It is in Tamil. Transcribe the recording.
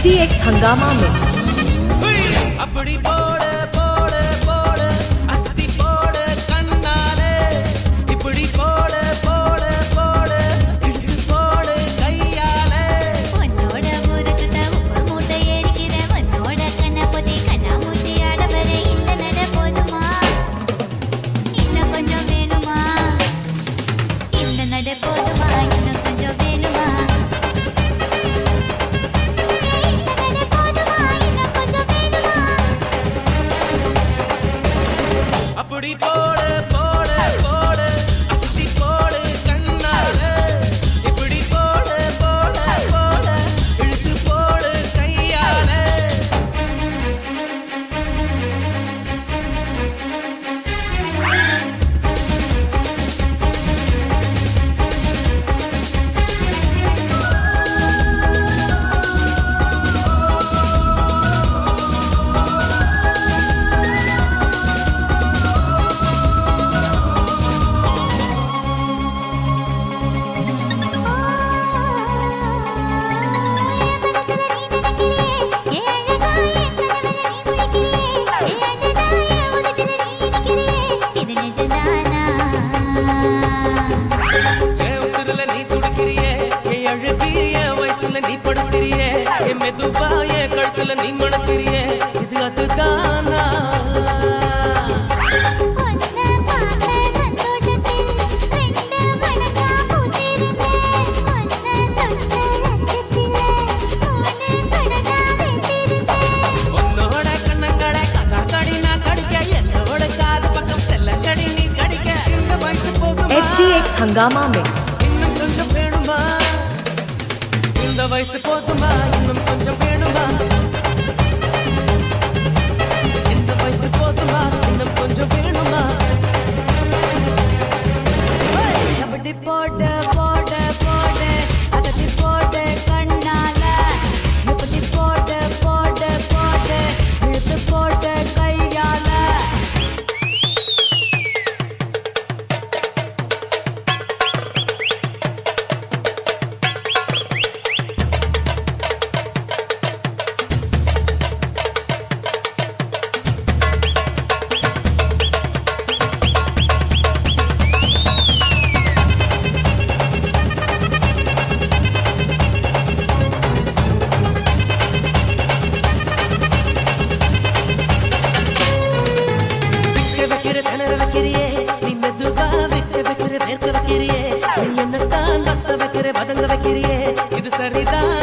HDX Hangama Mix. அப்படி போடு போடு போடு அஸ்தி போடு கண்ணாலே இப்படி போடு போடு போடு இழுத்து போடு கையாலே உன்னோட ஊருக்கு உப்பு மூட்டை ஏறிக்கிற உன்னோட கண்ணை பொத்தி கண்ணா மூட்டி ஆடவர இந்த நட போதுமா இன்னும் கொஞ்சம் வேணுமா இந்த நட போதுமா இன்னும் கொஞ்சம் வேணுமா அப்படி போடு போடு போடு அஸ்தி போடு கண்ணாலே இப்படி போடு போடு போடு இழுத்து போடு கையாலே நீ படுத்திரியே என் மெதுவாய கழுத்துல நீ மணத்திரியே இது அதுதானா உன்னோட கண்ணங்களை கடி நான் கடிக்க என்னோட காது பக்கம் செல்ல கடி நீ கடிக்க இந்த வயசு போதுமா HDX Hangama Mix. இன்னும் கொஞ்சம் வேணுமா இந்த வயசு போதுமா இன்னும் கொஞ்சம் வேணுமா இந்த வயசு போதுமா இன்னும் கொஞ்சம் வேணுமா அப்படி போடு போடு போடு அதட்டி போடு கண்ணால இப்படி போடு போடு போடு இழுத்து போடு கையால திணற வைக்கிறியே நீ மெதுவா விட்டு வைக்கிற வேர்க்க வைக்கிறியே நீ என்னத்தான் வத்த வைக்கிற வதங்க வைக்கிறியே இது சரிதான்